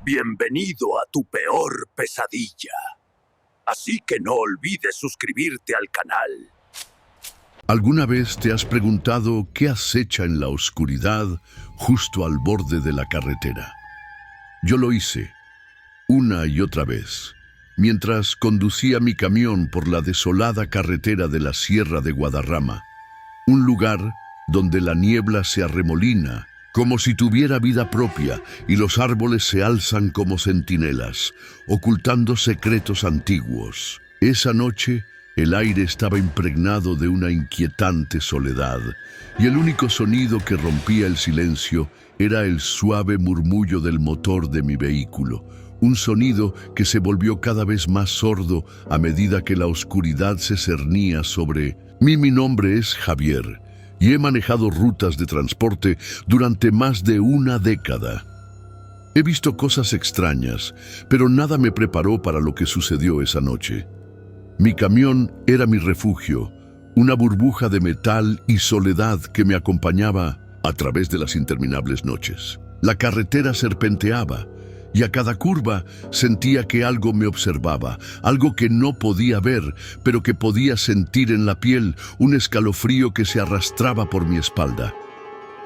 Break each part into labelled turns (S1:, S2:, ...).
S1: Bienvenido a tu peor pesadilla. Así que no olvides suscribirte al canal.
S2: ¿Alguna vez te has preguntado qué acecha en la oscuridad justo al borde de la carretera? Yo lo hice, una y otra vez, mientras conducía mi camión por la desolada carretera de la Sierra de Guadarrama, un lugar donde la niebla se arremolina como si tuviera vida propia y los árboles se alzan como centinelas, ocultando secretos antiguos. Esa noche, el aire estaba impregnado de una inquietante soledad, y el único sonido que rompía el silencio era el suave murmullo del motor de mi vehículo, un sonido que se volvió cada vez más sordo a medida que la oscuridad se cernía sobre mí. Mi nombre es Javier, y he manejado rutas de transporte durante más de una década. He visto cosas extrañas, pero nada me preparó para lo que sucedió esa noche. Mi camión era mi refugio, una burbuja de metal y soledad que me acompañaba a través de las interminables noches. La carretera serpenteaba, y a cada curva sentía que algo me observaba, algo que no podía ver, pero que podía sentir en la piel, un escalofrío que se arrastraba por mi espalda.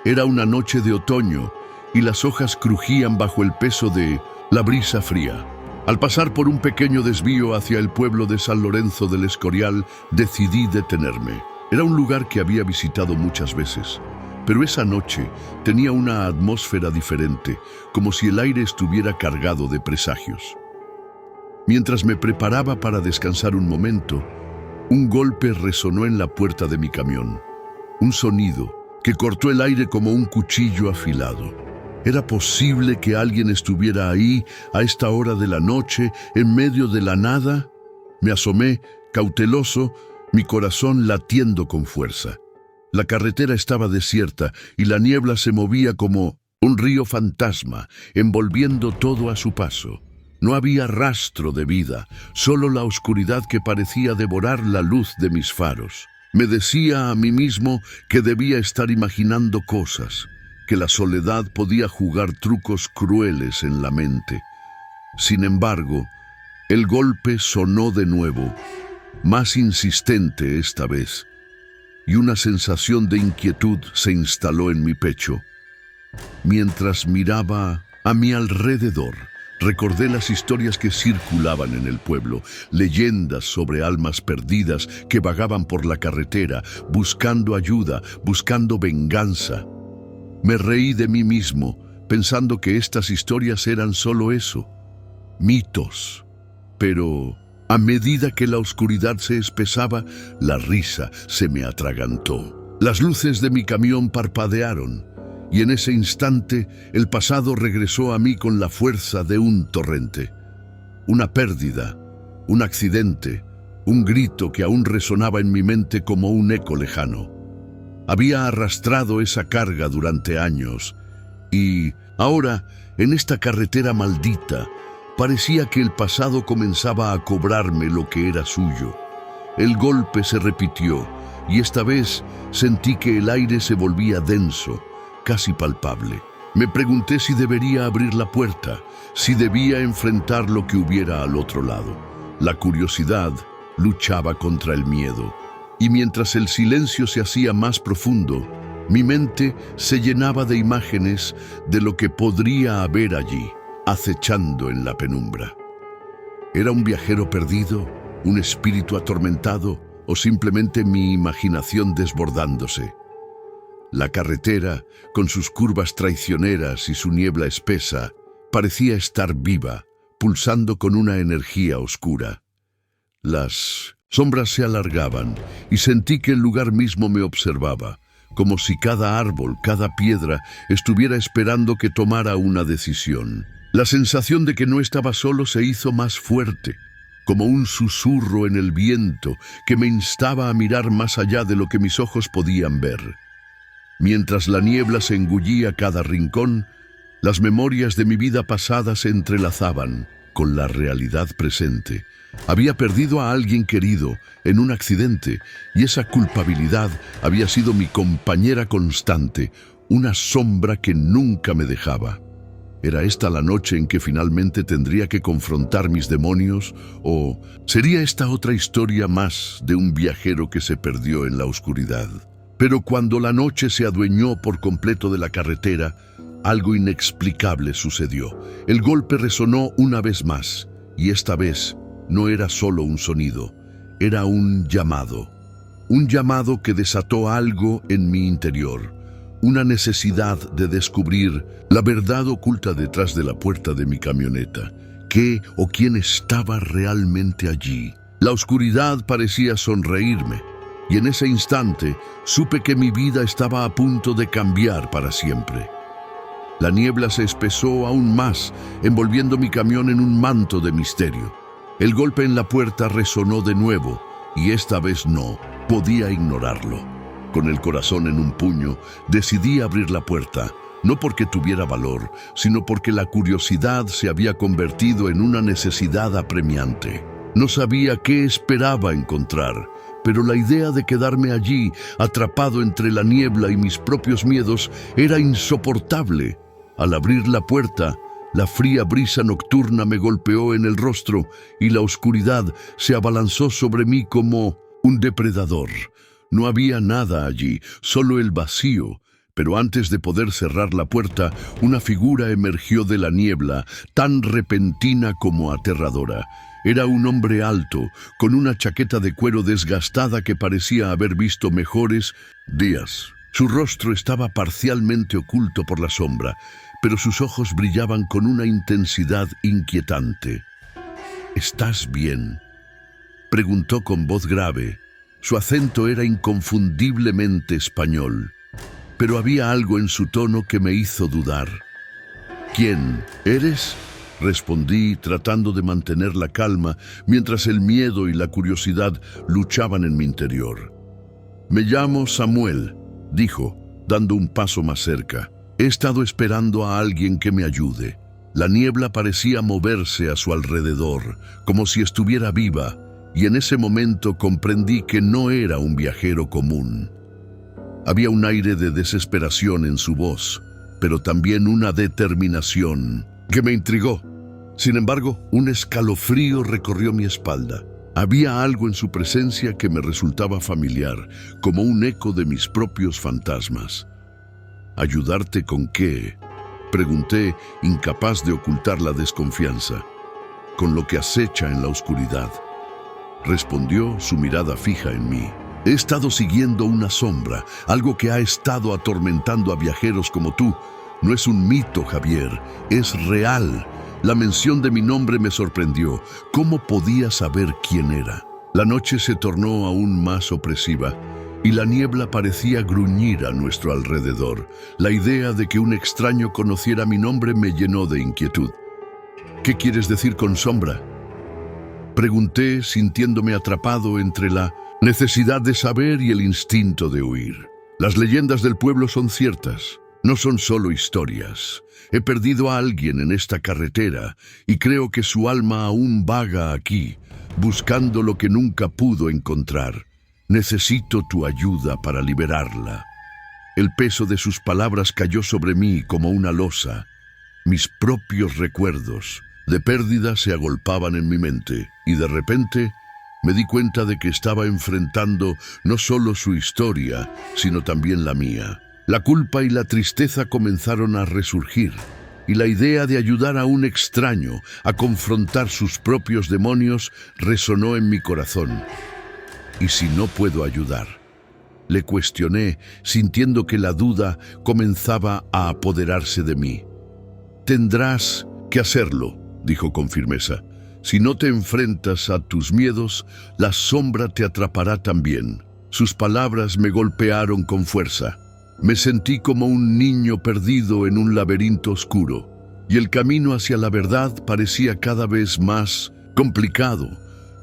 S2: Era una noche de otoño, y las hojas crujían bajo el peso de la brisa fría. Al pasar por un pequeño desvío hacia el pueblo de San Lorenzo del Escorial, decidí detenerme. Era un lugar que había visitado muchas veces, pero esa noche tenía una atmósfera diferente, como si el aire estuviera cargado de presagios. Mientras me preparaba para descansar un momento, un golpe resonó en la puerta de mi camión. Un sonido que cortó el aire como un cuchillo afilado. ¿Era posible que alguien estuviera ahí a esta hora de la noche, en medio de la nada? Me asomé, cauteloso, mi corazón latiendo con fuerza. La carretera estaba desierta y la niebla se movía como un río fantasma, envolviendo todo a su paso. No había rastro de vida, solo la oscuridad que parecía devorar la luz de mis faros. Me decía a mí mismo que debía estar imaginando cosas, que la soledad podía jugar trucos crueles en la mente. Sin embargo, el golpe sonó de nuevo, más insistente esta vez, y una sensación de inquietud se instaló en mi pecho. Mientras miraba a mi alrededor, recordé las historias que circulaban en el pueblo, leyendas sobre almas perdidas que vagaban por la carretera, buscando ayuda, buscando venganza. Me reí de mí mismo, pensando que estas historias eran solo eso, mitos. Pero a medida que la oscuridad se espesaba, la risa se me atragantó. Las luces de mi camión parpadearon, y en ese instante el pasado regresó a mí con la fuerza de un torrente. Una pérdida, un accidente, un grito que aún resonaba en mi mente como un eco lejano. Había arrastrado esa carga durante años, y ahora, en esta carretera maldita, parecía que el pasado comenzaba a cobrarme lo que era suyo. El golpe se repitió, y esta vez sentí que el aire se volvía denso, casi palpable. Me pregunté si debería abrir la puerta, si debía enfrentar lo que hubiera al otro lado. La curiosidad luchaba contra el miedo, y mientras el silencio se hacía más profundo, mi mente se llenaba de imágenes de lo que podría haber allí, acechando en la penumbra. ¿Era un viajero perdido, un espíritu atormentado o simplemente mi imaginación desbordándose? La carretera, con sus curvas traicioneras y su niebla espesa, parecía estar viva, pulsando con una energía oscura. Las sombras se alargaban y sentí que el lugar mismo me observaba, como si cada árbol, cada piedra, estuviera esperando que tomara una decisión. La sensación de que no estaba solo se hizo más fuerte, como un susurro en el viento que me instaba a mirar más allá de lo que mis ojos podían ver. Mientras la niebla se engullía cada rincón, las memorias de mi vida pasada se entrelazaban con la realidad presente. Había perdido a alguien querido en un accidente, y esa culpabilidad había sido mi compañera constante, una sombra que nunca me dejaba. ¿Era esta la noche en que finalmente tendría que confrontar mis demonios? ¿O sería esta otra historia más de un viajero que se perdió en la oscuridad? Pero cuando la noche se adueñó por completo de la carretera, algo inexplicable sucedió. El golpe resonó una vez más, y esta vez no era solo un sonido, era un llamado. Un llamado que desató algo en mi interior. Una necesidad de descubrir la verdad oculta detrás de la puerta de mi camioneta. ¿Qué o quién estaba realmente allí? La oscuridad parecía sonreírme, y en ese instante supe que mi vida estaba a punto de cambiar para siempre. La niebla se espesó aún más, envolviendo mi camión en un manto de misterio. El golpe en la puerta resonó de nuevo, y esta vez no podía ignorarlo. Con el corazón en un puño, decidí abrir la puerta, no porque tuviera valor, sino porque la curiosidad se había convertido en una necesidad apremiante. No sabía qué esperaba encontrar, pero la idea de quedarme allí, atrapado entre la niebla y mis propios miedos, era insoportable. Al abrir la puerta, la fría brisa nocturna me golpeó en el rostro y la oscuridad se abalanzó sobre mí como un depredador. No había nada allí, solo el vacío, pero antes de poder cerrar la puerta, una figura emergió de la niebla, tan repentina como aterradora. Era un hombre alto, con una chaqueta de cuero desgastada que parecía haber visto mejores días. Su rostro estaba parcialmente oculto por la sombra, pero sus ojos brillaban con una intensidad inquietante. ¿Estás bien?, preguntó con voz grave. Su acento era inconfundiblemente español, pero había algo en su tono que me hizo dudar. ¿Quién eres?, respondí, tratando de mantener la calma mientras el miedo y la curiosidad luchaban en mi interior. Me llamo Samuel, dijo, dando un paso más cerca. He estado esperando a alguien que me ayude. La niebla parecía moverse a su alrededor, como si estuviera viva, y en ese momento comprendí que no era un viajero común. Había un aire de desesperación en su voz, pero también una determinación que me intrigó. Sin embargo, un escalofrío recorrió mi espalda. Había algo en su presencia que me resultaba familiar, como un eco de mis propios fantasmas. ¿Ayudarte con qué?, pregunté, incapaz de ocultar la desconfianza. Con lo que acecha en la oscuridad, respondió, su mirada fija en mí. He estado siguiendo una sombra, algo que ha estado atormentando a viajeros como tú. No es un mito, Javier, es real. La mención de mi nombre me sorprendió. ¿Cómo podía saber quién era? La noche se tornó aún más opresiva y la niebla parecía gruñir a nuestro alrededor. La idea de que un extraño conociera mi nombre me llenó de inquietud. ¿Qué quieres decir con sombra?, pregunté, sintiéndome atrapado entre la necesidad de saber y el instinto de huir. Las leyendas del pueblo son ciertas, no son solo historias. He perdido a alguien en esta carretera y creo que su alma aún vaga aquí, buscando lo que nunca pudo encontrar. Necesito tu ayuda para liberarla. El peso de sus palabras cayó sobre mí como una losa. Mis propios recuerdos de pérdida se agolpaban en mi mente y de repente me di cuenta de que estaba enfrentando no solo su historia, sino también la mía. La culpa y la tristeza comenzaron a resurgir y la idea de ayudar a un extraño a confrontar sus propios demonios resonó en mi corazón. ¿Y si no puedo ayudar?, le cuestioné, sintiendo que la duda comenzaba a apoderarse de mí. Tendrás que hacerlo, dijo con firmeza. Si no te enfrentas a tus miedos, la sombra te atrapará también. Sus palabras me golpearon con fuerza. Me sentí como un niño perdido en un laberinto oscuro, y el camino hacia la verdad parecía cada vez más complicado.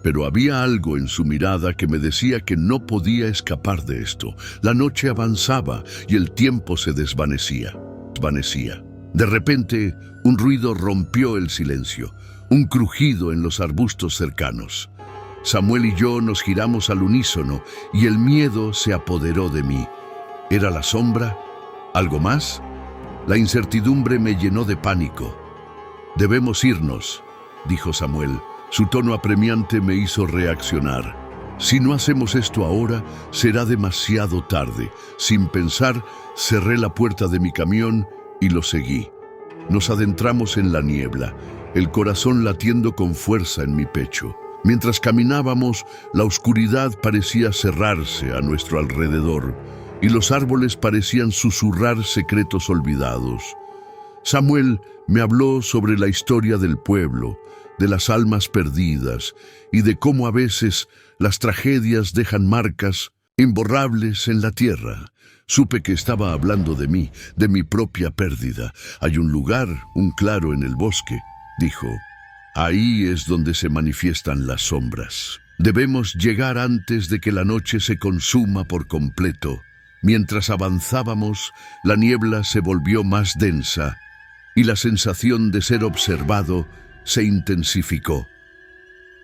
S2: Pero había algo en su mirada que me decía que no podía escapar de esto. La noche avanzaba y el tiempo se desvanecía. De repente, un ruido rompió el silencio, un crujido en los arbustos cercanos. Samuel y yo nos giramos al unísono y el miedo se apoderó de mí. ¿Era la sombra? ¿Algo más? La incertidumbre me llenó de pánico. «Debemos irnos», dijo Samuel. Su tono apremiante me hizo reaccionar. «Si no hacemos esto ahora, será demasiado tarde». Sin pensar, cerré la puerta de mi camión y lo seguí. Nos adentramos en la niebla, el corazón latiendo con fuerza en mi pecho. Mientras caminábamos, la oscuridad parecía cerrarse a nuestro alrededor y los árboles parecían susurrar secretos olvidados. Samuel me habló sobre la historia del pueblo, de las almas perdidas y de cómo a veces las tragedias dejan marcas imborrables en la tierra. Supe que estaba hablando de mí, de mi propia pérdida. «Hay un lugar, un claro en el bosque», dijo. «Ahí es donde se manifiestan las sombras. Debemos llegar antes de que la noche se consuma por completo». Mientras avanzábamos, la niebla se volvió más densa y la sensación de ser observado se intensificó.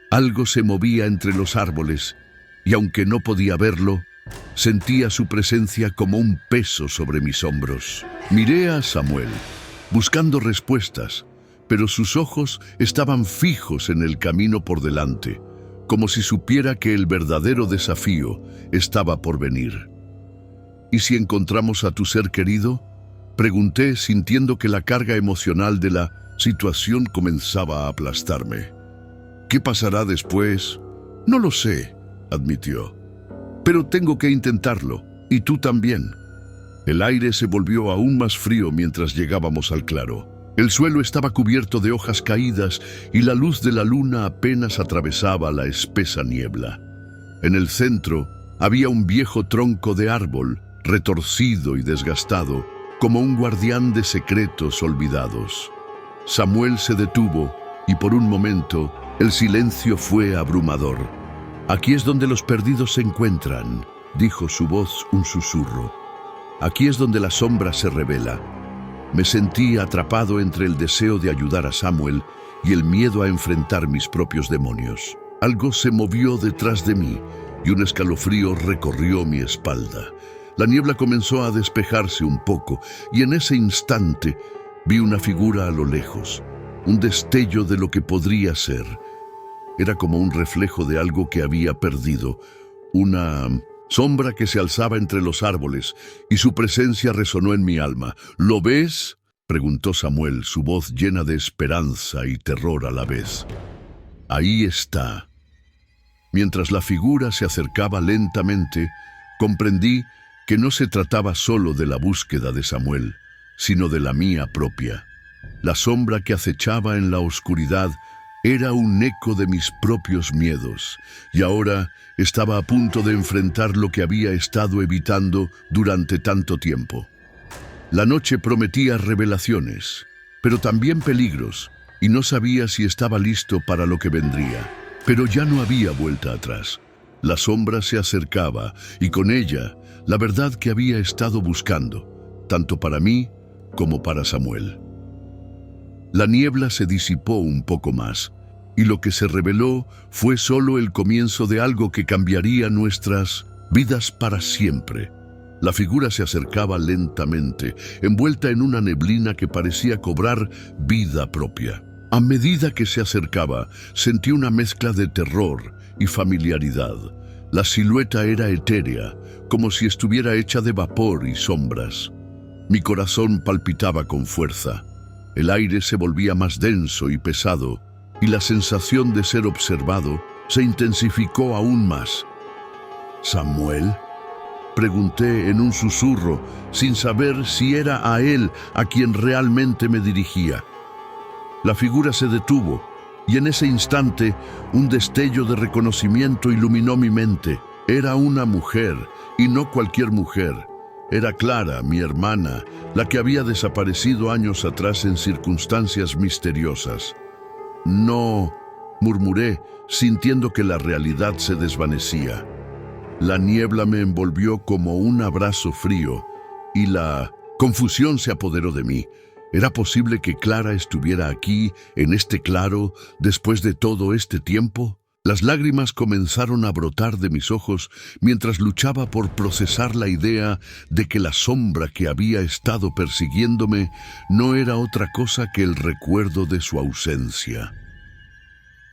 S2: Algo se movía entre los árboles y aunque no podía verlo, sentía su presencia como un peso sobre mis hombros. Miré a Samuel, buscando respuestas, pero sus ojos estaban fijos en el camino por delante, como si supiera que el verdadero desafío estaba por venir. «¿Y si encontramos a tu ser querido?», pregunté, sintiendo que la carga emocional de la situación comenzaba a aplastarme. «¿Qué pasará después?». «No lo sé», admitió. «Pero tengo que intentarlo, y tú también». El aire se volvió aún más frío mientras llegábamos al claro. El suelo estaba cubierto de hojas caídas y la luz de la luna apenas atravesaba la espesa niebla. En el centro había un viejo tronco de árbol, retorcido y desgastado, como un guardián de secretos olvidados. Samuel se detuvo y por un momento el silencio fue abrumador. «Aquí es donde los perdidos se encuentran», dijo su voz un susurro. «Aquí es donde la sombra se revela». Me sentí atrapado entre el deseo de ayudar a Samuel y el miedo a enfrentar mis propios demonios. Algo se movió detrás de mí y un escalofrío recorrió mi espalda. La niebla comenzó a despejarse un poco y en ese instante vi una figura a lo lejos, un destello de lo que podría ser. Era como un reflejo de algo que había perdido, una sombra que se alzaba entre los árboles y su presencia resonó en mi alma. «¿Lo ves?», preguntó Samuel, su voz llena de esperanza y terror a la vez. «Ahí está». Mientras la figura se acercaba lentamente, comprendí que no se trataba solo de la búsqueda de Samuel, sino de la mía propia. La sombra que acechaba en la oscuridad era un eco de mis propios miedos, y ahora estaba a punto de enfrentar lo que había estado evitando durante tanto tiempo. La noche prometía revelaciones, pero también peligros, y no sabía si estaba listo para lo que vendría. Pero ya no había vuelta atrás. La sombra se acercaba, y con ella la verdad que había estado buscando, tanto para mí como para Samuel. La niebla se disipó un poco más, y lo que se reveló fue solo el comienzo de algo que cambiaría nuestras vidas para siempre. La figura se acercaba lentamente, envuelta en una neblina que parecía cobrar vida propia. A medida que se acercaba, sentí una mezcla de terror y familiaridad. La silueta era etérea, como si estuviera hecha de vapor y sombras. Mi corazón palpitaba con fuerza. El aire se volvía más denso y pesado, y la sensación de ser observado se intensificó aún más. «¿Samuel?», pregunté en un susurro, sin saber si era a él a quien realmente me dirigía. La figura se detuvo, y en ese instante un destello de reconocimiento iluminó mi mente. Era una mujer, y no cualquier mujer. Era Clara, mi hermana, la que había desaparecido años atrás en circunstancias misteriosas. «No», murmuré, sintiendo que la realidad se desvanecía. La niebla me envolvió como un abrazo frío, y la confusión se apoderó de mí. ¿Era posible que Clara estuviera aquí, en este claro, después de todo este tiempo? Las lágrimas comenzaron a brotar de mis ojos mientras luchaba por procesar la idea de que la sombra que había estado persiguiéndome no era otra cosa que el recuerdo de su ausencia.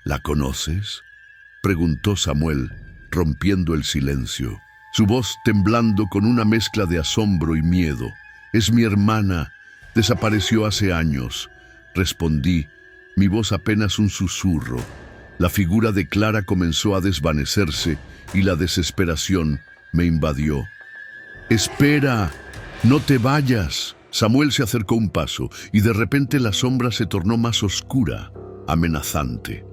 S2: ¿La conoces?, preguntó Samuel, rompiendo el silencio, su voz temblando con una mezcla de asombro y miedo. «Es mi hermana. Desapareció hace años», respondí, mi voz apenas un susurro. La figura de Clara comenzó a desvanecerse y la desesperación me invadió. «¡Espera! ¡No te vayas!». Samuel se acercó un paso y de repente la sombra se tornó más oscura, amenazante.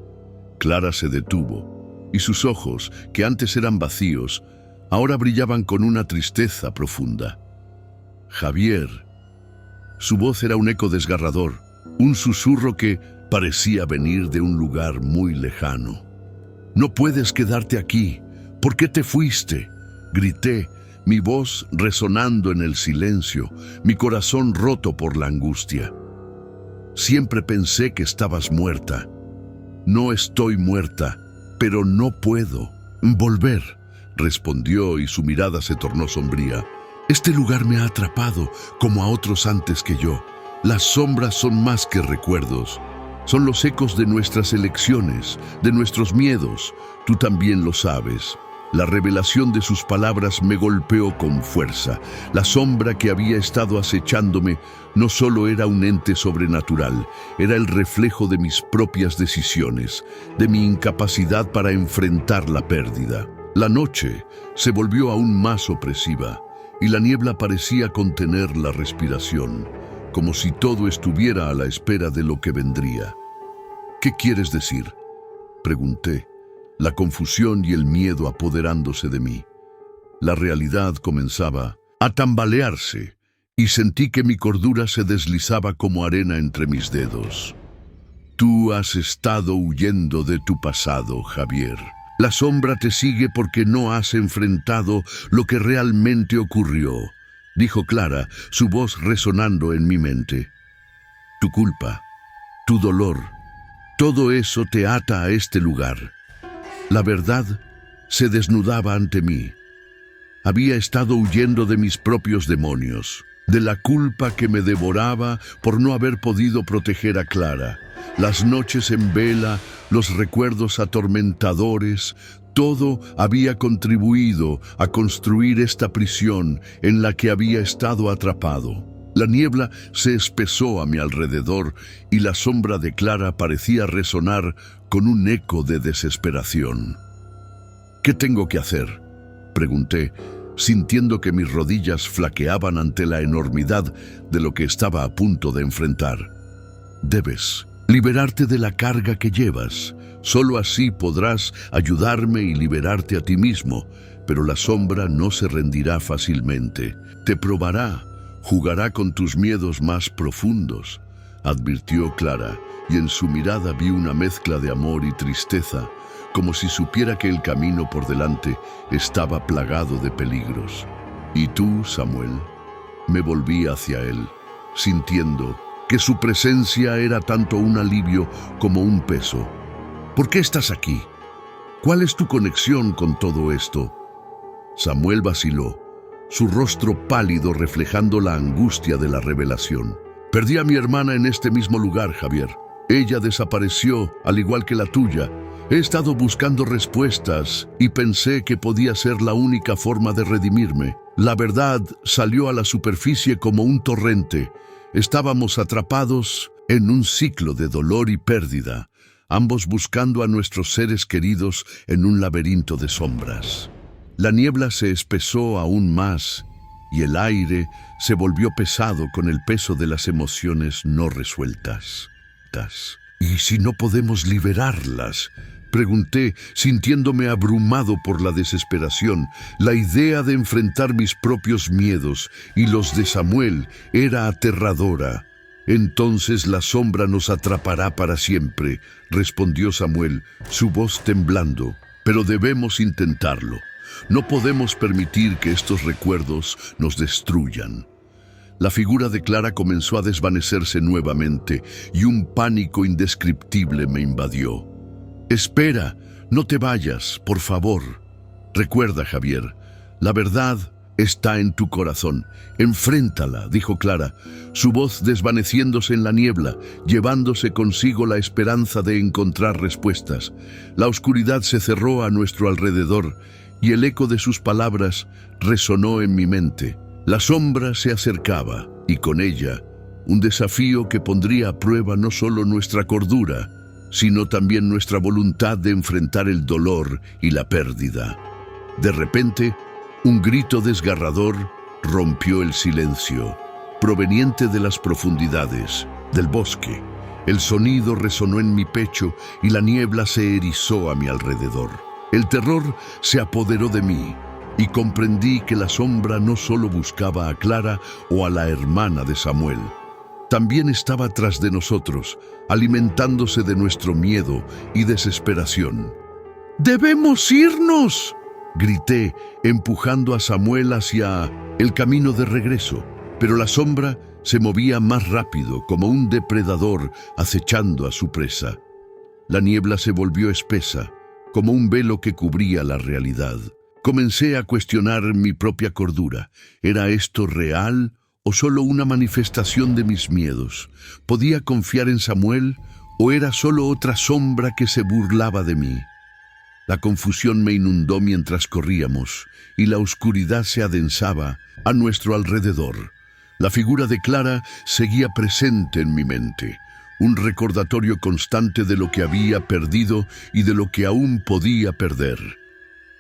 S2: Clara se detuvo y sus ojos, que antes eran vacíos, ahora brillaban con una tristeza profunda. «Javier». Su voz era un eco desgarrador, un susurro que parecía venir de un lugar muy lejano. «No puedes quedarte aquí. ¿Por qué te fuiste?», grité, mi voz resonando en el silencio, mi corazón roto por la angustia. «Siempre pensé que estabas muerta». «No estoy muerta, pero no puedo volver», respondió y su mirada se tornó sombría. «Este lugar me ha atrapado, como a otros antes que yo. Las sombras son más que recuerdos. Son los ecos de nuestras elecciones, de nuestros miedos. Tú también lo sabes». La revelación de sus palabras me golpeó con fuerza. La sombra que había estado acechándome no solo era un ente sobrenatural, era el reflejo de mis propias decisiones, de mi incapacidad para enfrentar la pérdida. La noche se volvió aún más opresiva y la niebla parecía contener la respiración, como si todo estuviera a la espera de lo que vendría. «¿Qué quieres decir?», pregunté, la confusión y el miedo apoderándose de mí. La realidad comenzaba a tambalearse y sentí que mi cordura se deslizaba como arena entre mis dedos. «Tú has estado huyendo de tu pasado, Javier. La sombra te sigue porque no has enfrentado lo que realmente ocurrió», dijo Clara, su voz resonando en mi mente. «Tu culpa, tu dolor, todo eso te ata a este lugar». La verdad se desnudaba ante mí. Había estado huyendo de mis propios demonios, de la culpa que me devoraba por no haber podido proteger a Clara. Las noches en vela, los recuerdos atormentadores, todo había contribuido a construir esta prisión en la que había estado atrapado. La niebla se espesó a mi alrededor y la sombra de Clara parecía resonar con un eco de desesperación. «¿Qué tengo que hacer?», pregunté, sintiendo que mis rodillas flaqueaban ante la enormidad de lo que estaba a punto de enfrentar. «Debes liberarte de la carga que llevas. Solo así podrás ayudarme y liberarte a ti mismo, pero la sombra no se rendirá fácilmente. Te probará. Jugará con tus miedos más profundos», advirtió Clara, y en su mirada vi una mezcla de amor y tristeza, como si supiera que el camino por delante estaba plagado de peligros. «¿Y tú, Samuel?». Me volví hacia él, sintiendo que su presencia era tanto un alivio como un peso. «¿Por qué estás aquí? ¿Cuál es tu conexión con todo esto?». Samuel vaciló, su rostro pálido reflejando la angustia de la revelación. «Perdí a mi hermana en este mismo lugar, Javier. Ella desapareció, al igual que la tuya. He estado buscando respuestas y pensé que podía ser la única forma de redimirme. La verdad salió a la superficie como un torrente. Estábamos atrapados en un ciclo de dolor y pérdida, ambos buscando a nuestros seres queridos en un laberinto de sombras». La niebla se espesó aún más y el aire se volvió pesado con el peso de las emociones no resueltas. «¿Y si no podemos liberarlas?», pregunté, sintiéndome abrumado por la desesperación. La idea de enfrentar mis propios miedos y los de Samuel era aterradora. «Entonces la sombra nos atrapará para siempre», respondió Samuel, su voz temblando. «Pero debemos intentarlo. No podemos permitir que estos recuerdos nos destruyan». La figura de Clara comenzó a desvanecerse nuevamente y un pánico indescriptible me invadió. «Espera, No te vayas, por favor. Recuerda, Javier, la verdad está en tu corazón. Enfréntala, dijo Clara, su voz desvaneciéndose en la niebla, llevándose consigo la esperanza de encontrar respuestas. La oscuridad se cerró a nuestro alrededor y el eco de sus palabras resonó en mi mente. La sombra se acercaba y con ella un desafío que pondría a prueba no solo nuestra cordura, sino también nuestra voluntad de enfrentar el dolor y la pérdida. De repente, un grito desgarrador rompió el silencio, proveniente de las profundidades del bosque. El sonido resonó en mi pecho y la niebla se erizó a mi alrededor. El terror se apoderó de mí y comprendí que la sombra no solo buscaba a Clara o a la hermana de Samuel, también estaba tras de nosotros, alimentándose de nuestro miedo y desesperación. ¡Debemos irnos!, grité, empujando a Samuel hacia el camino de regreso, pero la sombra se movía más rápido, como un depredador acechando a su presa. La niebla se volvió espesa, como un velo que cubría la realidad. Comencé a cuestionar mi propia cordura. ¿Era esto real o solo una manifestación de mis miedos? ¿Podía confiar en Samuel o era solo otra sombra que se burlaba de mí? La confusión me inundó mientras corríamos y la oscuridad se adensaba a nuestro alrededor. La figura de Clara seguía presente en mi mente, un recordatorio constante de lo que había perdido y de lo que aún podía perder.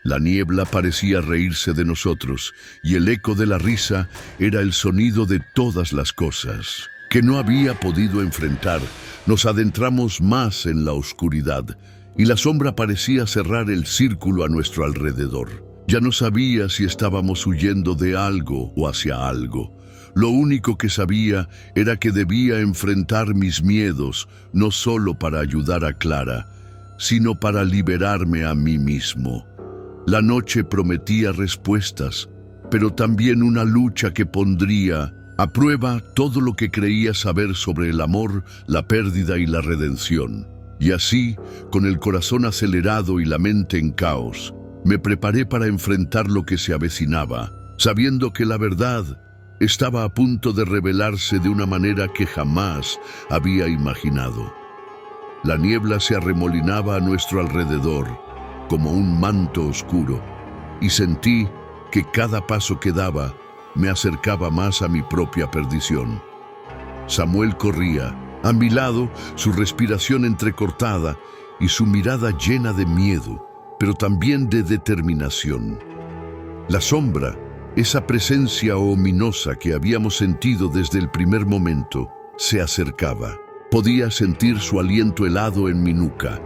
S2: La niebla parecía reírse de nosotros y el eco de la risa era el sonido de todas las cosas que no había podido enfrentar. Nos adentramos más en la oscuridad y la sombra parecía cerrar el círculo a nuestro alrededor. Ya no sabía si estábamos huyendo de algo o hacia algo. Lo único que sabía era que debía enfrentar mis miedos, no solo para ayudar a Clara, sino para liberarme a mí mismo. La noche prometía respuestas, pero también una lucha que pondría a prueba todo lo que creía saber sobre el amor, la pérdida y la redención. Y así, con el corazón acelerado y la mente en caos, me preparé para enfrentar lo que se avecinaba, sabiendo que la verdad estaba a punto de revelarse de una manera que jamás había imaginado. La niebla se arremolinaba a nuestro alrededor, como un manto oscuro, y sentí que cada paso que daba me acercaba más a mi propia perdición. Samuel corría a mi lado, su respiración entrecortada y su mirada llena de miedo, pero también de determinación. La sombra, esa presencia ominosa que habíamos sentido desde el primer momento, se acercaba. Podía sentir su aliento helado en mi nuca,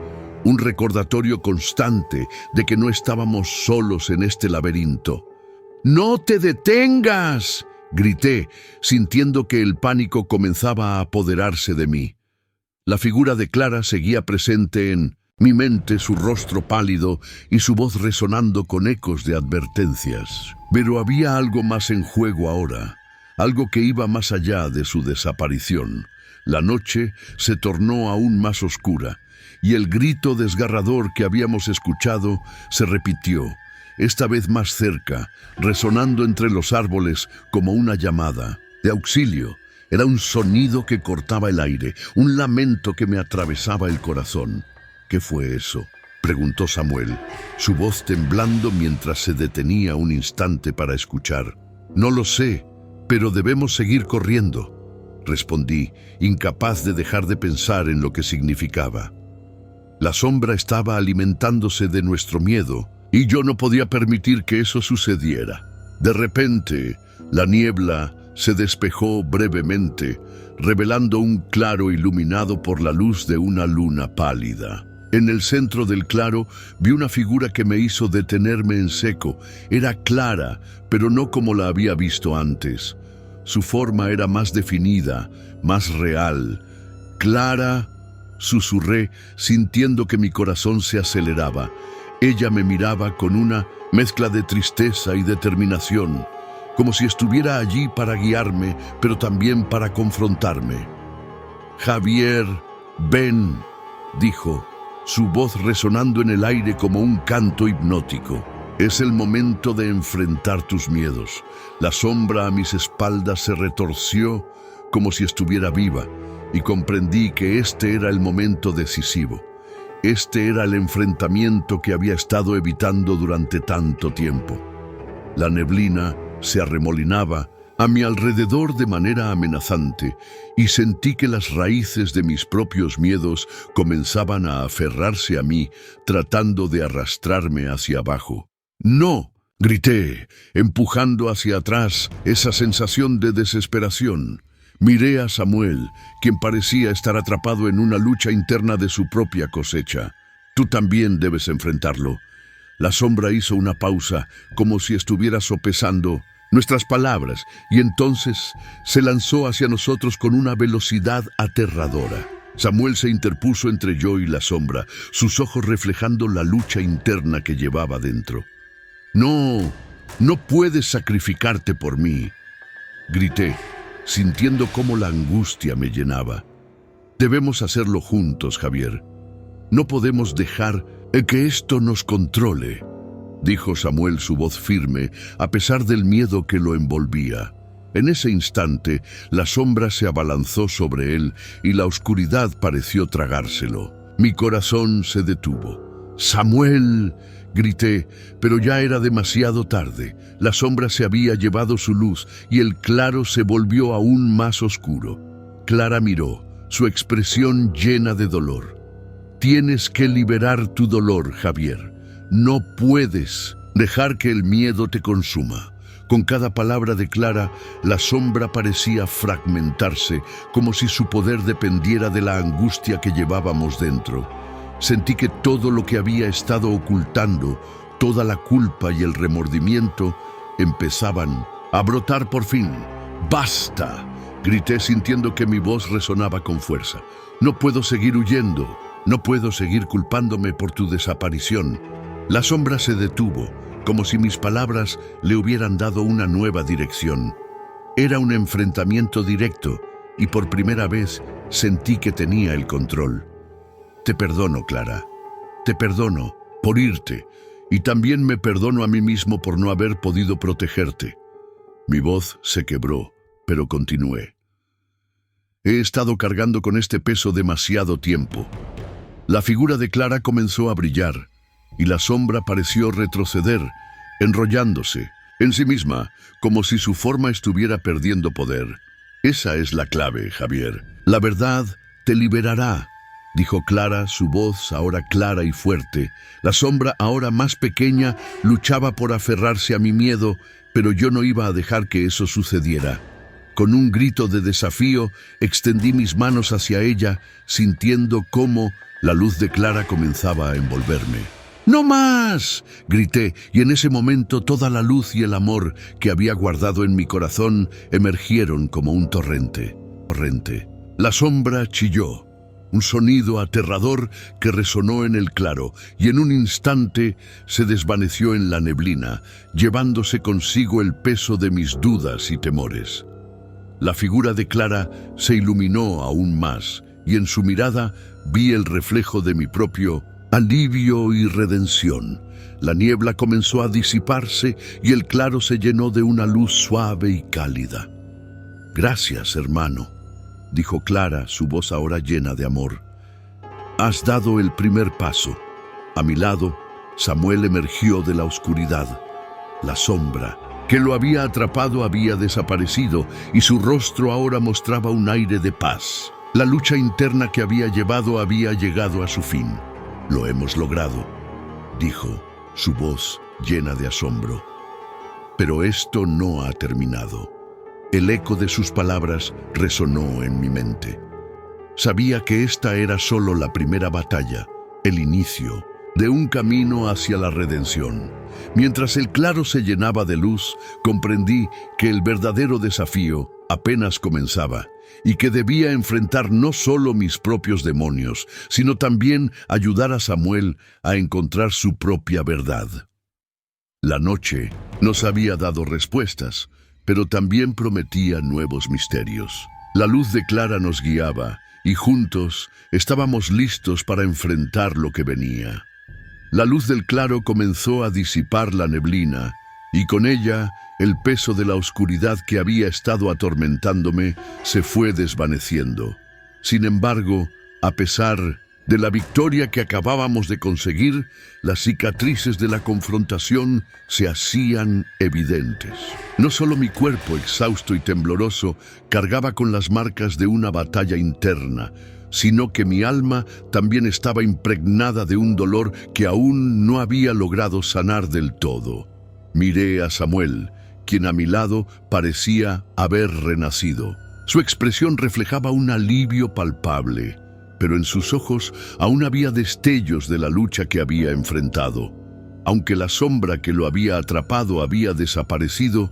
S2: un recordatorio constante de que no estábamos solos en este laberinto. ¡No te detengas!, grité, sintiendo que el pánico comenzaba a apoderarse de mí. La figura de Clara seguía presente en mi mente, su rostro pálido y su voz resonando con ecos de advertencias. Pero había algo más en juego ahora, algo que iba más allá de su desaparición. La noche se tornó aún más oscura, y el grito desgarrador que habíamos escuchado se repitió, esta vez más cerca, resonando entre los árboles como una llamada de auxilio. Era un sonido que cortaba el aire, un lamento que me atravesaba el corazón. ¿Qué fue eso?, preguntó Samuel, su voz temblando mientras se detenía un instante para escuchar. No lo sé, pero debemos seguir corriendo, respondí, incapaz de dejar de pensar en lo que significaba. La sombra estaba alimentándose de nuestro miedo, y yo no podía permitir que eso sucediera. De repente, la niebla se despejó brevemente, revelando un claro iluminado por la luz de una luna pálida. En el centro del claro vi una figura que me hizo detenerme en seco. Era Clara, pero no como la había visto antes. Su forma era más definida, más real. «Clara», susurré, sintiendo que mi corazón se aceleraba. Ella me miraba con una mezcla de tristeza y determinación, como si estuviera allí para guiarme, pero también para confrontarme. «Javier, ven», dijo, su voz resonando en el aire como un canto hipnótico. Es el momento de enfrentar tus miedos. La sombra a mis espaldas se retorció como si estuviera viva, y comprendí que este era el momento decisivo. Este era el enfrentamiento que había estado evitando durante tanto tiempo. La neblina se arremolinaba a mi alrededor de manera amenazante, y sentí que las raíces de mis propios miedos comenzaban a aferrarse a mí, tratando de arrastrarme hacia abajo. ¡No!, grité, empujando hacia atrás esa sensación de desesperación. Miré a Samuel, quien parecía estar atrapado en una lucha interna de su propia cosecha. Tú también debes enfrentarlo. La sombra hizo una pausa, como si estuviera sopesando nuestras palabras, y entonces se lanzó hacia nosotros con una velocidad aterradora. Samuel se interpuso entre yo y la sombra, sus ojos reflejando la lucha interna que llevaba dentro. «No, no puedes sacrificarte por mí», grité, sintiendo cómo la angustia me llenaba. «Debemos hacerlo juntos, Javier. No podemos dejar que esto nos controle», dijo Samuel, su voz firme, a pesar del miedo que lo envolvía. En ese instante, la sombra se abalanzó sobre él y la oscuridad pareció tragárselo. Mi corazón se detuvo. «¡Samuel!», grité, pero ya era demasiado tarde. La sombra se había llevado su luz y el claro se volvió aún más oscuro. Clara miró, su expresión llena de dolor. «Tienes que liberar tu dolor, Javier. No puedes dejar que el miedo te consuma». Con cada palabra de Clara, la sombra parecía fragmentarse, como si su poder dependiera de la angustia que llevábamos dentro. Sentí que todo lo que había estado ocultando, toda la culpa y el remordimiento, empezaban a brotar por fin. «¡Basta!», grité, sintiendo que mi voz resonaba con fuerza. «No puedo seguir huyendo. No puedo seguir culpándome por tu desaparición». La sombra se detuvo, como si mis palabras le hubieran dado una nueva dirección. Era un enfrentamiento directo, y por primera vez sentí que tenía el control. «Te perdono, Clara. Te perdono por irte, y también me perdono a mí mismo por no haber podido protegerte». Mi voz se quebró, pero continué. «He estado cargando con este peso demasiado tiempo». La figura de Clara comenzó a brillar, y la sombra pareció retroceder, enrollándose en sí misma, como si su forma estuviera perdiendo poder. «Esa es la clave, Javier. La verdad te liberará», dijo Clara, su voz ahora clara y fuerte. La sombra, ahora más pequeña, luchaba por aferrarse a mi miedo, pero yo no iba a dejar que eso sucediera. Con un grito de desafío, extendí mis manos hacia ella, sintiendo cómo la luz de Clara comenzaba a envolverme. «¡No más!», grité, y en ese momento toda la luz y el amor que había guardado en mi corazón emergieron como un torrente. La sombra chilló, un sonido aterrador que resonó en el claro, y en un instante se desvaneció en la neblina, llevándose consigo el peso de mis dudas y temores. La figura de Clara se iluminó aún más, y en su mirada vi el reflejo de mi propio alivio y redención. La niebla comenzó a disiparse y el claro se llenó de una luz suave y cálida. «Gracias, hermano», dijo Clara, su voz ahora llena de amor. «Has dado el primer paso». A mi lado, Samuel emergió de la oscuridad. La sombra que lo había atrapado había desaparecido y su rostro ahora mostraba un aire de paz. La lucha interna que había llevado había llegado a su fin. «Lo hemos logrado», dijo, su voz llena de asombro. Pero esto no ha terminado. El eco de sus palabras resonó en mi mente. Sabía que esta era solo la primera batalla, el inicio de un camino hacia la redención. Mientras el claro se llenaba de luz, comprendí que el verdadero desafío apenas comenzaba y que debía enfrentar no solo mis propios demonios, sino también ayudar a Samuel a encontrar su propia verdad. La noche nos había dado respuestas, pero también prometía nuevos misterios. La luz de Clara nos guiaba, y juntos estábamos listos para enfrentar lo que venía. La luz del claro comenzó a disipar la neblina, y con ella el peso de la oscuridad que había estado atormentándome se fue desvaneciendo. Sin embargo, a pesar de la victoria que acabábamos de conseguir, las cicatrices de la confrontación se hacían evidentes. No solo mi cuerpo, exhausto y tembloroso, cargaba con las marcas de una batalla interna, sino que mi alma también estaba impregnada de un dolor que aún no había logrado sanar del todo. Miré a Samuel, quien a mi lado parecía haber renacido. Su expresión reflejaba un alivio palpable, pero en sus ojos aún había destellos de la lucha que había enfrentado. Aunque la sombra que lo había atrapado había desaparecido,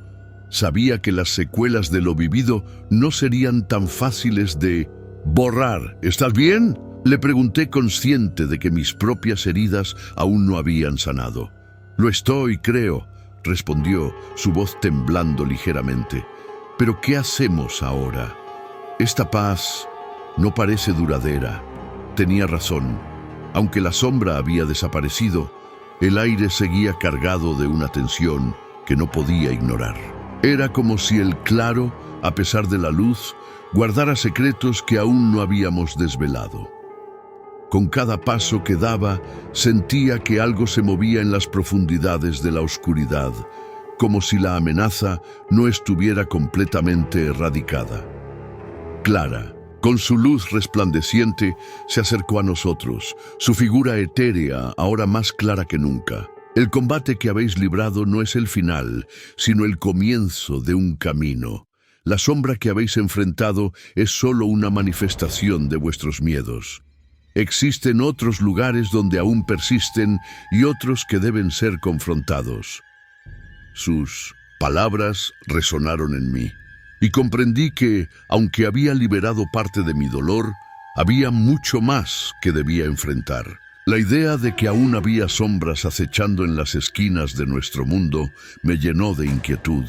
S2: sabía que las secuelas de lo vivido no serían tan fáciles de borrar. ¿Estás bien?, le pregunté, consciente de que mis propias heridas aún no habían sanado. Lo estoy, creo, respondió, su voz temblando ligeramente. ¿Pero qué hacemos ahora? Esta paz no parece duradera. Tenía razón. Aunque la sombra había desaparecido, el aire seguía cargado de una tensión que no podía ignorar. Era como si el claro, a pesar de la luz, guardara secretos que aún no habíamos desvelado. Con cada paso que daba, sentía que algo se movía en las profundidades de la oscuridad, como si la amenaza no estuviera completamente erradicada. Clara, con su luz resplandeciente, se acercó a nosotros, su figura etérea ahora más clara que nunca. El combate que habéis librado no es el final, sino el comienzo de un camino. La sombra que habéis enfrentado es solo una manifestación de vuestros miedos. Existen otros lugares donde aún persisten y otros que deben ser confrontados. Sus palabras resonaron en mí, y comprendí que, aunque había liberado parte de mi dolor, había mucho más que debía enfrentar. La idea de que aún había sombras acechando en las esquinas de nuestro mundo me llenó de inquietud.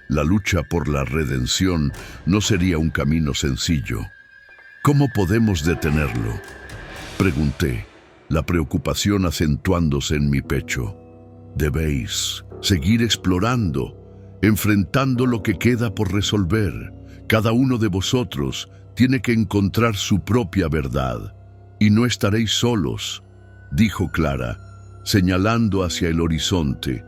S2: La lucha por la redención no sería un camino sencillo. ¿Cómo podemos detenerlo?, pregunté, la preocupación acentuándose en mi pecho. Debéis seguir explorando, enfrentando lo que queda por resolver. Cada uno de vosotros tiene que encontrar su propia verdad, y no estaréis solos, dijo Clara, señalando hacia el horizonte,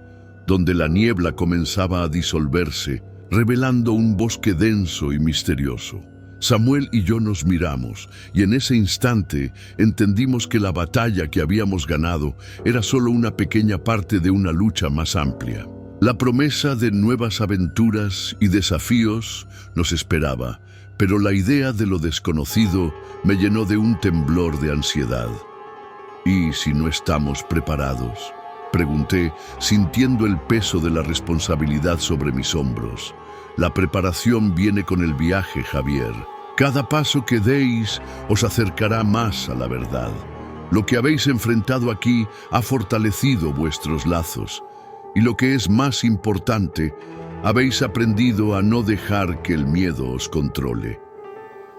S2: donde la niebla comenzaba a disolverse, revelando un bosque denso y misterioso. Samuel y yo nos miramos, y en ese instante entendimos que la batalla que habíamos ganado era solo una pequeña parte de una lucha más amplia. La promesa de nuevas aventuras y desafíos nos esperaba, pero la idea de lo desconocido me llenó de un temblor de ansiedad. ¿Y si no estamos preparados?, pregunté, sintiendo el peso de la responsabilidad sobre mis hombros. La preparación viene con el viaje, Javier. Cada paso que deis os acercará más a la verdad. Lo que habéis enfrentado aquí ha fortalecido vuestros lazos. Y lo que es más importante, habéis aprendido a no dejar que el miedo os controle.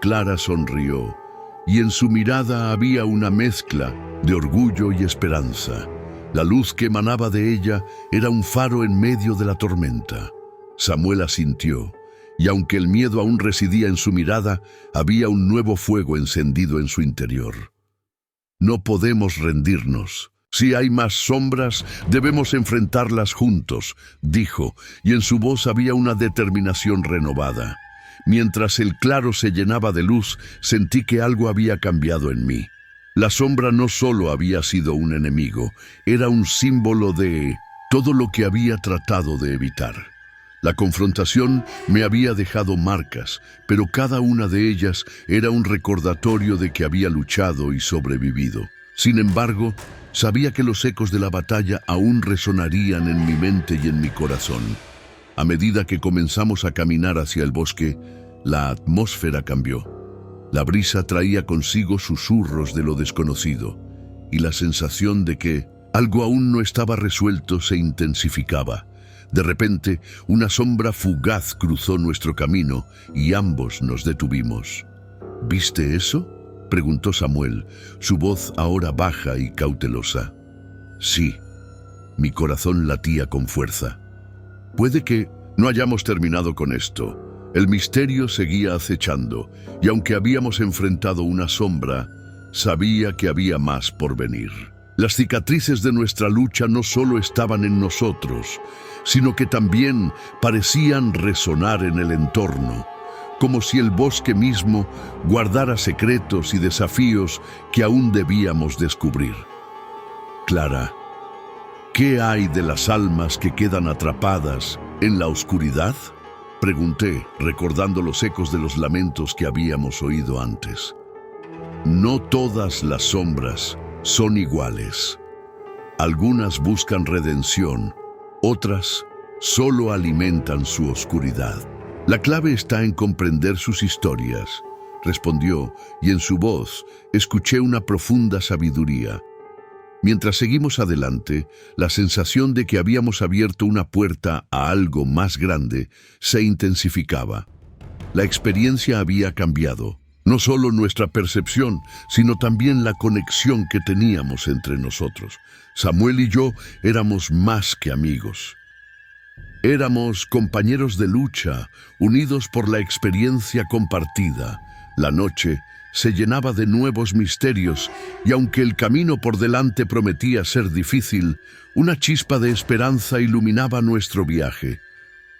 S2: Clara sonrió, y en su mirada había una mezcla de orgullo y esperanza. La luz que emanaba de ella era un faro en medio de la tormenta. Samuel asintió, y aunque el miedo aún residía en su mirada, había un nuevo fuego encendido en su interior. No podemos rendirnos. Si hay más sombras, debemos enfrentarlas juntos, dijo, y en su voz había una determinación renovada. Mientras el claro se llenaba de luz, sentí que algo había cambiado en mí. La sombra no solo había sido un enemigo, era un símbolo de todo lo que había tratado de evitar. La confrontación me había dejado marcas, pero cada una de ellas era un recordatorio de que había luchado y sobrevivido. Sin embargo, sabía que los ecos de la batalla aún resonarían en mi mente y en mi corazón. A medida que comenzamos a caminar hacia el bosque, la atmósfera cambió. La brisa traía consigo susurros de lo desconocido, y la sensación de que algo aún no estaba resuelto se intensificaba. De repente, una sombra fugaz cruzó nuestro camino y ambos nos detuvimos. ¿Viste eso?, preguntó Samuel, su voz ahora baja y cautelosa. Sí, mi corazón latía con fuerza. Puede que no hayamos terminado con esto. El misterio seguía acechando, y aunque habíamos enfrentado una sombra, sabía que había más por venir. Las cicatrices de nuestra lucha no solo estaban en nosotros, sino que también parecían resonar en el entorno, como si el bosque mismo guardara secretos y desafíos que aún debíamos descubrir. Clara, ¿qué hay de las almas que quedan atrapadas en la oscuridad? Pregunté, recordando los ecos de los lamentos que habíamos oído antes. No todas las sombras son iguales. Algunas buscan redención, otras solo alimentan su oscuridad. La clave está en comprender sus historias, respondió, y en su voz escuché una profunda sabiduría. Mientras seguimos adelante, la sensación de que habíamos abierto una puerta a algo más grande se intensificaba. La experiencia había cambiado, no solo nuestra percepción, sino también la conexión que teníamos entre nosotros. Samuel y yo éramos más que amigos. Éramos compañeros de lucha, unidos por la experiencia compartida. La noche se llenaba de nuevos misterios, y aunque el camino por delante prometía ser difícil, una chispa de esperanza iluminaba nuestro viaje.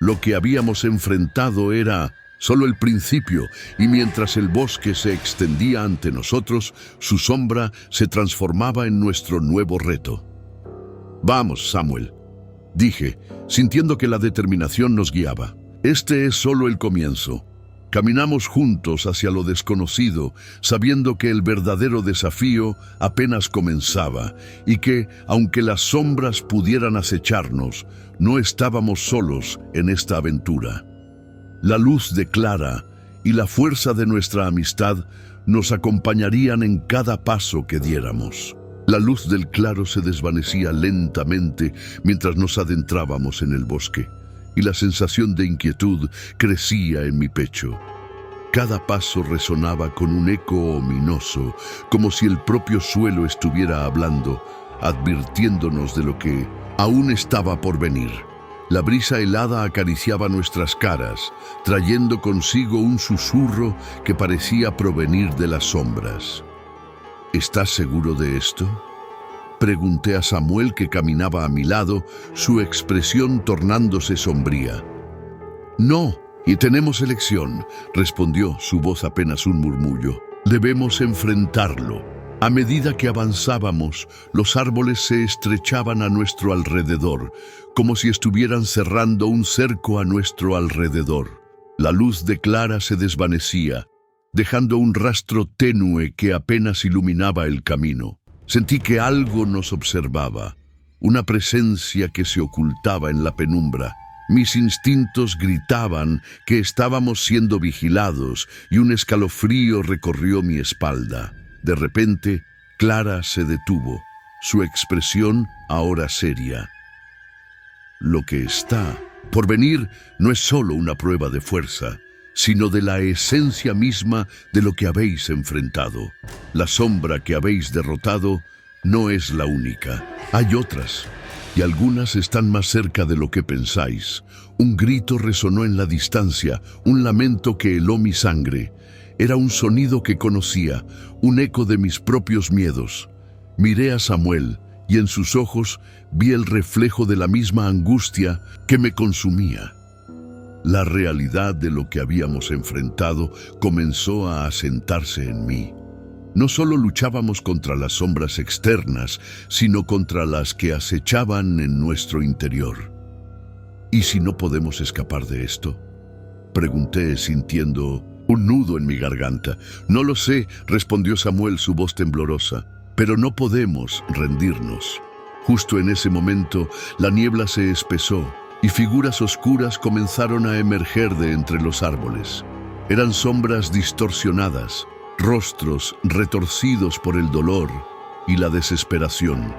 S2: Lo que habíamos enfrentado era solo el principio, y mientras el bosque se extendía ante nosotros, su sombra se transformaba en nuestro nuevo reto. «Vamos, Samuel», dije, sintiendo que la determinación nos guiaba. «Este es solo el comienzo». Caminamos juntos hacia lo desconocido, sabiendo que el verdadero desafío apenas comenzaba y que, aunque las sombras pudieran acecharnos, no estábamos solos en esta aventura. La luz de Clara y la fuerza de nuestra amistad nos acompañarían en cada paso que diéramos. La luz del claro se desvanecía lentamente mientras nos adentrábamos en el bosque, y la sensación de inquietud crecía en mi pecho. Cada paso resonaba con un eco ominoso, como si el propio suelo estuviera hablando, advirtiéndonos de lo que aún estaba por venir. La brisa helada acariciaba nuestras caras, trayendo consigo un susurro que parecía provenir de las sombras. ¿Estás seguro de esto?, pregunté a Samuel, que caminaba a mi lado, su expresión tornándose sombría. «No, y tenemos elección», respondió, su voz apenas un murmullo. «Debemos enfrentarlo». A medida que avanzábamos, los árboles se estrechaban a nuestro alrededor, como si estuvieran cerrando un cerco a nuestro alrededor. La luz de Clara se desvanecía, dejando un rastro tenue que apenas iluminaba el camino. Sentí que algo nos observaba, una presencia que se ocultaba en la penumbra. Mis instintos gritaban que estábamos siendo vigilados y un escalofrío recorrió mi espalda. De repente, Clara se detuvo, su expresión ahora seria. Lo que está por venir no es solo una prueba de fuerza, sino de la esencia misma de lo que habéis enfrentado. La sombra que habéis derrotado no es la única. Hay otras, y algunas están más cerca de lo que pensáis. Un grito resonó en la distancia, un lamento que heló mi sangre. Era un sonido que conocía, un eco de mis propios miedos. Miré a Samuel, y en sus ojos vi el reflejo de la misma angustia que me consumía. La realidad de lo que habíamos enfrentado comenzó a asentarse en mí. No solo luchábamos contra las sombras externas, sino contra las que acechaban en nuestro interior. ¿Y si no podemos escapar de esto?, pregunté, sintiendo un nudo en mi garganta. «No lo sé», respondió Samuel, su voz temblorosa, «pero no podemos rendirnos». Justo en ese momento, la niebla se espesó y figuras oscuras comenzaron a emerger de entre los árboles. Eran sombras distorsionadas, rostros retorcidos por el dolor y la desesperación.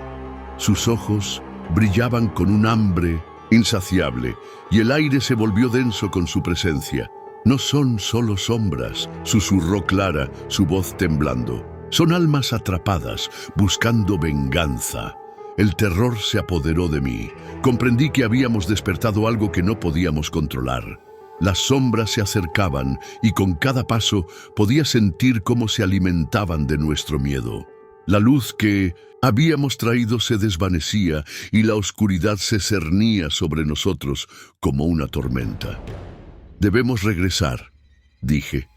S2: Sus ojos brillaban con un hambre insaciable y el aire se volvió denso con su presencia. No son solo sombras, susurró Clara, su voz temblando. Son almas atrapadas, buscando venganza. El terror se apoderó de mí. Comprendí que habíamos despertado algo que no podíamos controlar. Las sombras se acercaban y con cada paso podía sentir cómo se alimentaban de nuestro miedo. La luz que habíamos traído se desvanecía y la oscuridad se cernía sobre nosotros como una tormenta. «Debemos regresar», dije,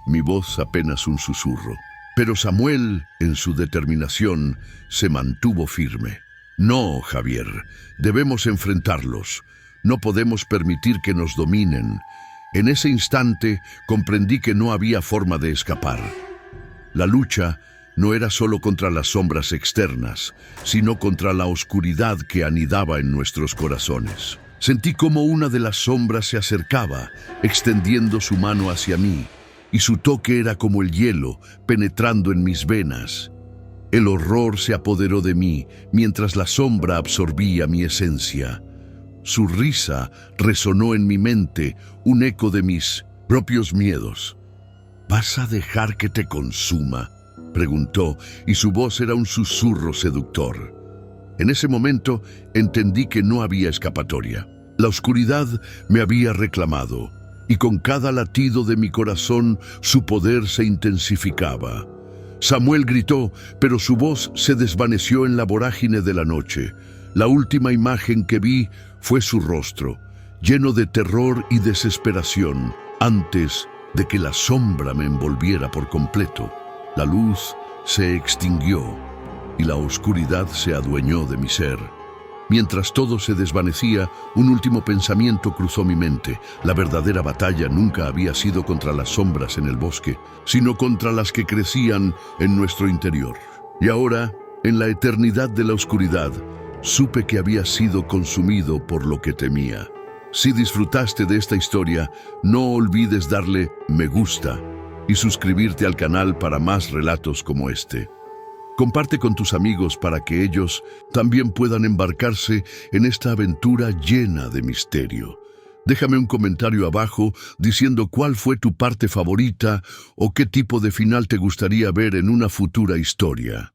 S2: mi voz apenas un susurro. Pero Samuel, en su determinación, se mantuvo firme. «No, Javier, debemos enfrentarlos. No podemos permitir que nos dominen». En ese instante comprendí que no había forma de escapar. La lucha no era solo contra las sombras externas, sino contra la oscuridad que anidaba en nuestros corazones. Sentí como una de las sombras se acercaba, extendiendo su mano hacia mí, y su toque era como el hielo penetrando en mis venas. El horror se apoderó de mí mientras la sombra absorbía mi esencia. Su risa resonó en mi mente, un eco de mis propios miedos. «¿Vas a dejar que te consuma?», preguntó, y su voz era un susurro seductor. En ese momento entendí que no había escapatoria. La oscuridad me había reclamado, y con cada latido de mi corazón su poder se intensificaba. Samuel gritó, pero su voz se desvaneció en la vorágine de la noche. La última imagen que vi fue su rostro, lleno de terror y desesperación, antes de que la sombra me envolviera por completo. La luz se extinguió y la oscuridad se adueñó de mi ser. Mientras todo se desvanecía, un último pensamiento cruzó mi mente. La verdadera batalla nunca había sido contra las sombras en el bosque, sino contra las que crecían en nuestro interior. Y ahora, en la eternidad de la oscuridad, supe que había sido consumido por lo que temía. Si disfrutaste de esta historia, no olvides darle me gusta y suscribirte al canal para más relatos como este. Comparte con tus amigos para que ellos también puedan embarcarse en esta aventura llena de misterio. Déjame un comentario abajo diciendo cuál fue tu parte favorita o qué tipo de final te gustaría ver en una futura historia.